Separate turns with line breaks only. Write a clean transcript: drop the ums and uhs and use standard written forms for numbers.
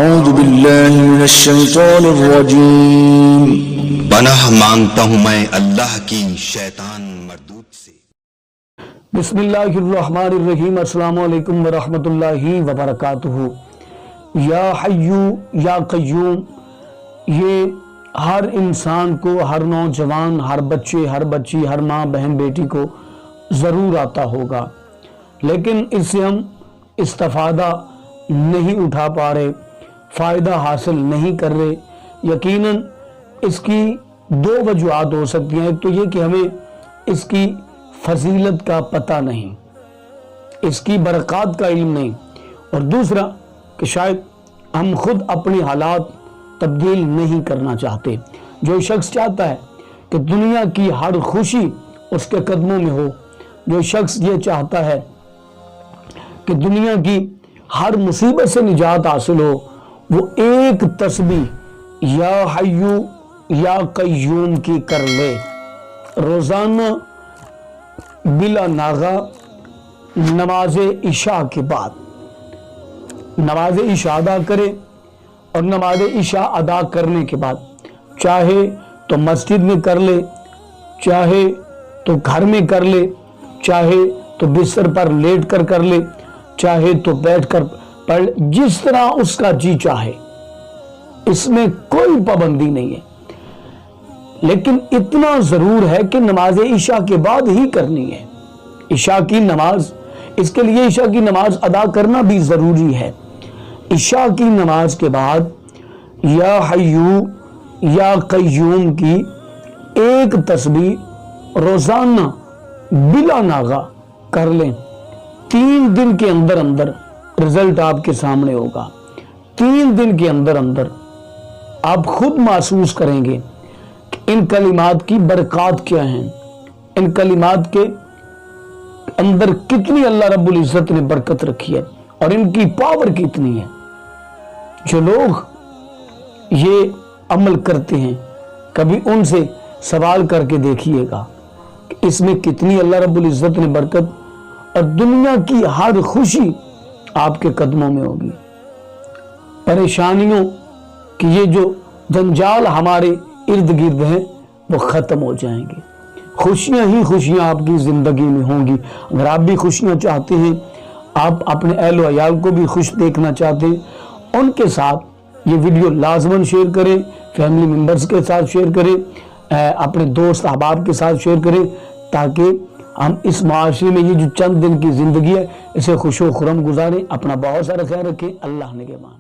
اعوذ باللہ من الشیطان الرجیم۔
پناہ مانگتا ہوں میں اللہ کی شیطان مردود سے۔
بسم اللہ الرحمن الرحیم۔ السلام علیکم ورحمۃ اللہ وبرکاتہ۔ یا حیو یا قیوم، یہ ہر انسان کو، ہر نوجوان، ہر بچے، ہر بچی، ہر ماں بہن بیٹی کو ضرور آتا ہوگا، لیکن اس سے ہم استفادہ نہیں اٹھا پا رہے، فائدہ حاصل نہیں کر رہے۔ یقیناً اس کی دو وجوہات ہو سکتی ہیں۔ ایک تو یہ کہ ہمیں اس کی فضیلت کا پتہ نہیں، اس کی برکات کا علم نہیں، اور دوسرا کہ شاید ہم خود اپنی حالات تبدیل نہیں کرنا چاہتے۔ جو شخص چاہتا ہے کہ دنیا کی ہر خوشی اس کے قدموں میں ہو، جو شخص یہ چاہتا ہے کہ دنیا کی ہر مصیبت سے نجات حاصل ہو، وہ ایک تسبیح یا حیو یا قیوم کی کر لے، روزانہ بلا ناغہ نماز عشاء کے بعد نماز عشاء ادا کرے، اور نماز عشاء ادا کرنے کے بعد چاہے تو مسجد میں کر لے، چاہے تو گھر میں کر لے، چاہے تو بستر پر لیٹ کر کر لے، چاہے تو بیٹھ کر پڑھ، جس طرح اس کا جی چاہے، اس میں کوئی پابندی نہیں ہے۔ لیکن اتنا ضرور ہے کہ نماز عشاء کے بعد ہی کرنی ہے۔ عشاء کی نماز، اس کے لیے عشاء کی نماز ادا کرنا بھی ضروری ہے۔ عشاء کی نماز کے بعد یا حیو یا قیوم کی ایک تسبیح روزانہ بلا ناغہ کر لیں۔ 3 دن کے اندر اندر رزلٹ آپ کے سامنے ہوگا۔ 3 دن کے اندر اندر آپ خود محسوس کریں گے کہ ان کلمات کی برکات کیا ہیں، ان کلمات کے اندر کتنی اللہ رب العزت نے برکت رکھی ہے، اور ان کی پاور کتنی ہے۔ جو لوگ یہ عمل کرتے ہیں، کبھی ان سے سوال کر کے دیکھیے گا کہ اس میں کتنی اللہ رب العزت نے برکت، اور دنیا کی ہر خوشی آپ کے قدموں میں ہوگی۔ پریشانیوں کی یہ جو جنجال ہمارے ارد گرد ہیں وہ ختم ہو جائیں گے۔ خوشیاں ہی خوشیاں آپ کی زندگی میں ہوں گی۔ اگر آپ بھی خوشیاں چاہتے ہیں، آپ اپنے اہل و عیال کو بھی خوش دیکھنا چاہتے ہیں، ان کے ساتھ یہ ویڈیو لازماً شیئر کریں، فیملی ممبرز کے ساتھ شیئر کریں، اپنے دوست احباب کے ساتھ شیئر کریں، تاکہ ہم اس معاشرے میں یہ جو چند دن کی زندگی ہے اسے خوش و خرم گزاریں۔ اپنا بہت سارا خیال رکھیں۔ اللہ نگہبان۔